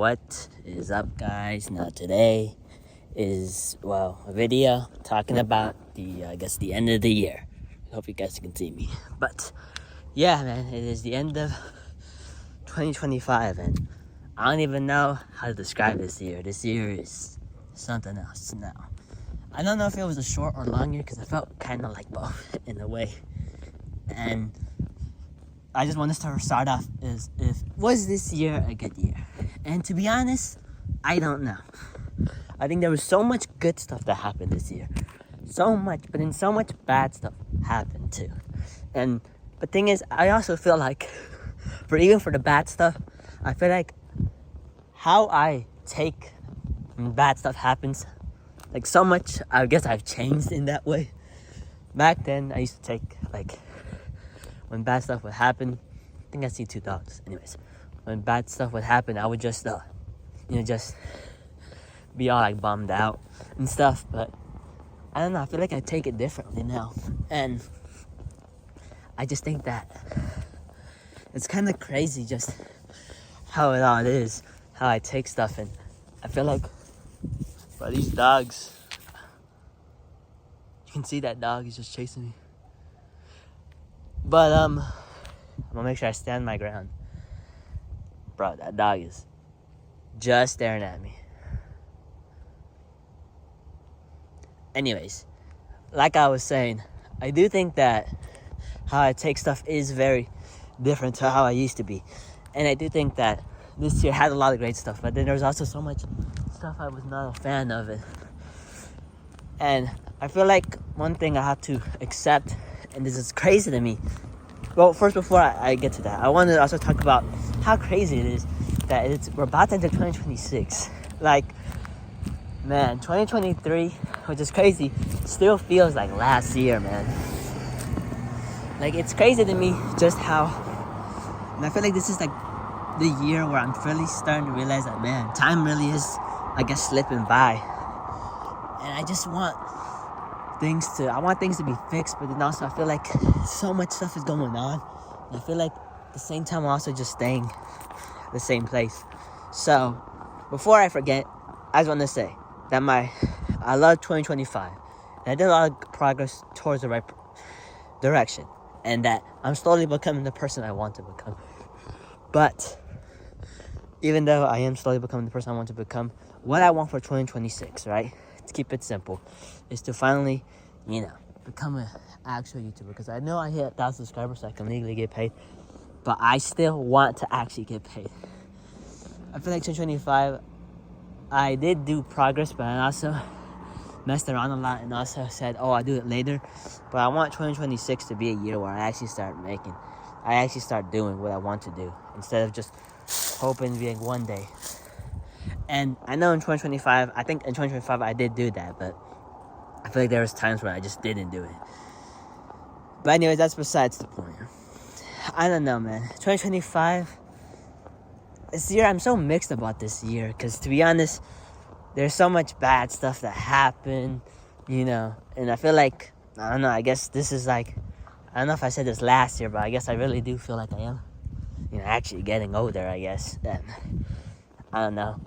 What is up, guys? Now today is a video talking about the end of the year. I hope you guys can see me. But yeah, man, it is the end of 2025 and I don't even know how to describe this year. This year is something else now. I don't know if it was a short or long year because I felt kind of like both in a way. And I just want to start off was this year a good year? And to be honest, I don't know. I think there was so much good stuff that happened this year. So much, but then so much bad stuff happened too. And the thing is, I also feel like, even for the bad stuff, I feel like how I take when bad stuff happens, like so much, I guess I've changed in that way. Back then, I used to take, when bad stuff would happen, I think I see two dogs. Anyways, when bad stuff would happen, I would just, just be all bummed out and stuff. But I don't know. I feel like I take it differently now, and I just think that it's kind of crazy just how it all is, how I take stuff, and I feel like, bro, these dogs. You can see that dog is just chasing me. But I'm gonna make sure I stand my ground. Bro, that dog is just staring at me. Anyways, like I was saying, I do think that how I take stuff is very different to how I used to be. And I do think that this year had a lot of great stuff, but then there was also so much stuff I was not a fan of it. And I feel like one thing I have to accept, and this is crazy to me. Well, first, before I get to that, I want to also talk about how crazy it is that we're about to enter 2026. Man, 2023, which is crazy, still feels like last year, man. It's crazy to me just how, and I feel like this is the year where I'm really starting to realize that, man, time really is, slipping by. And I just want things to be fixed, but then also I feel like so much stuff is going on. And I feel like at the same time I'm also just staying the same place. So before I forget, I just want to say that I love 2025. And I did a lot of progress towards the right direction. And that I'm slowly becoming the person I want to become. But even though I am slowly becoming the person I want to become, what I want for 2026, right? To keep it simple, is to finally, become an actual YouTuber. Because I know I hit 1,000 subscribers so I can legally get paid. But I still want to actually get paid. I feel like 2025, I did do progress, but I also messed around a lot and also said, I'll do it later. But I want 2026 to be a year where I actually start doing what I want to do instead of just hoping to be one day. And I know in 2025, I did do that, but I feel like there was times where I just didn't do it. But anyways, that's besides the point. I don't know, man. 2025, this year, I'm so mixed about this year, because to be honest, there's so much bad stuff that happened, and I feel like, I don't know, I guess this is I don't know if I said this last year, but I guess I really do feel like I am, actually getting older, I guess, and I don't know.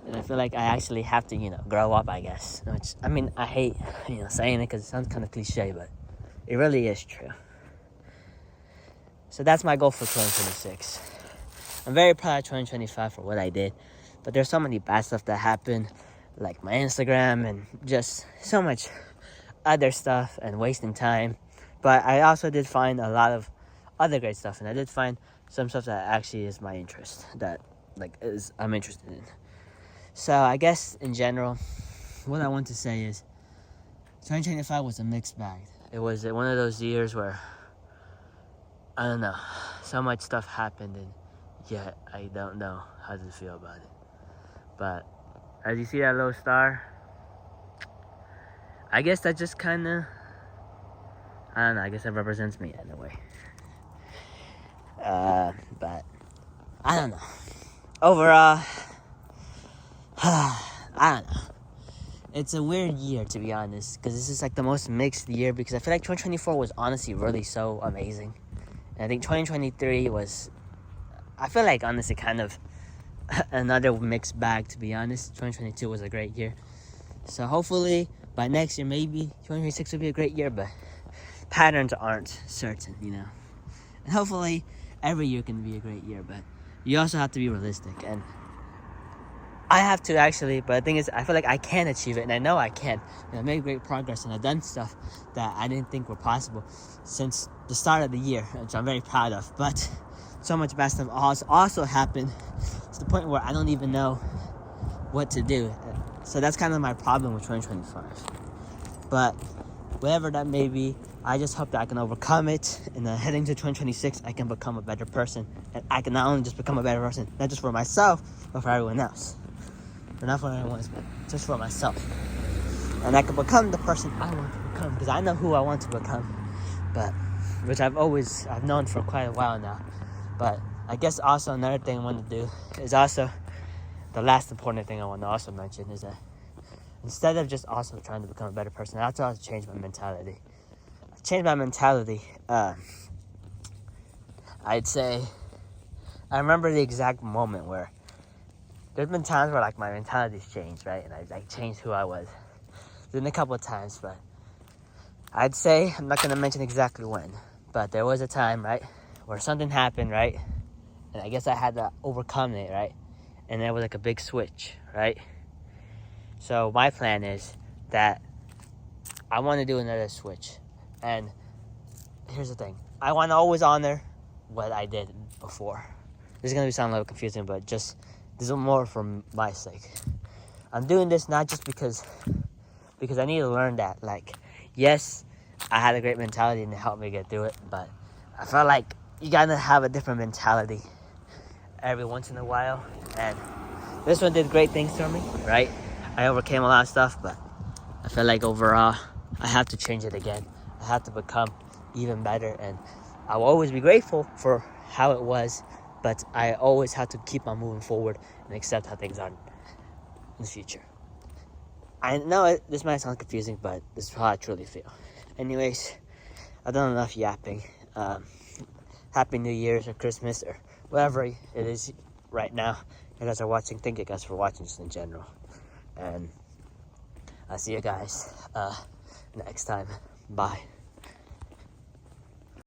And I feel like I actually have to, grow up, I guess. Which, I hate, saying it because it sounds kind of cliche, but it really is true. So that's my goal for 2026. I'm very proud of 2025 for what I did. But there's so many bad stuff that happened, like my Instagram and just so much other stuff and wasting time. But I also did find a lot of other great stuff. And I did find some stuff that actually is my interest, that I'm interested in. So I guess in general, what I want to say is 2025 was a mixed bag. It was one of those years where, I don't know, so much stuff happened and yet I don't know how to feel about it. But as you see that little star, I guess that just kind of, I don't know, I guess that represents me in a way. But I don't know. Overall, I don't know. It's a weird year, to be honest, because this is the most mixed year, because I feel like 2024 was honestly really so amazing. And I think 2023 was, I feel like honestly kind of another mixed bag, to be honest. 2022 was a great year. So hopefully by next year, maybe 2026 will be a great year, but patterns aren't certain, you know. And hopefully every year can be a great year, but you also have to be realistic. And I have to actually, but the thing is, I feel like I can achieve it, and I know I can. And I made great progress, and I've done stuff that I didn't think were possible since the start of the year, which I'm very proud of. But so much bad stuff also happened to the point where I don't even know what to do. So that's kind of my problem with 2025. But whatever that may be, I just hope that I can overcome it, and then heading to 2026, I can become a better person. And I can not only just become a better person, not just for myself, but for everyone else. Or not for anyone else, but just for myself. And I can become the person I want to become, because I know who I want to become, but which I've known for quite a while now. But I guess also another thing I want to do is also, the last important thing I want to also mention is that instead of just also trying to become a better person, I have to also change my mentality. I'd say, I remember the exact moment where there's been times where like my mentality's changed, right? And I like changed who I was. There's been a couple of times, but I'd say, I'm not gonna mention exactly when, but there was a time, right, where something happened, right? And I guess I had to overcome it, right? And there was like a big switch, right? So my plan is that I want to do another switch. And here's the thing. I want to always honor what I did before. This is going to sound a little confusing, but just, this is more for my sake. I'm doing this not just because I need to learn that. Like, yes, I had a great mentality and it helped me get through it, but I felt like you got to have a different mentality every once in a while. And this one did great things for me, right? I overcame a lot of stuff, but I feel like overall, I have to change it again. I have to become even better, and I will always be grateful for how it was, but I always have to keep on moving forward and accept how things are in the future. I know this might sound confusing, but this is how I truly feel. Anyways, I've done enough yapping. Happy New Year's or Christmas or whatever it is right now you guys are watching. Thank you guys for watching just in general. And I'll see you guys next time. Bye.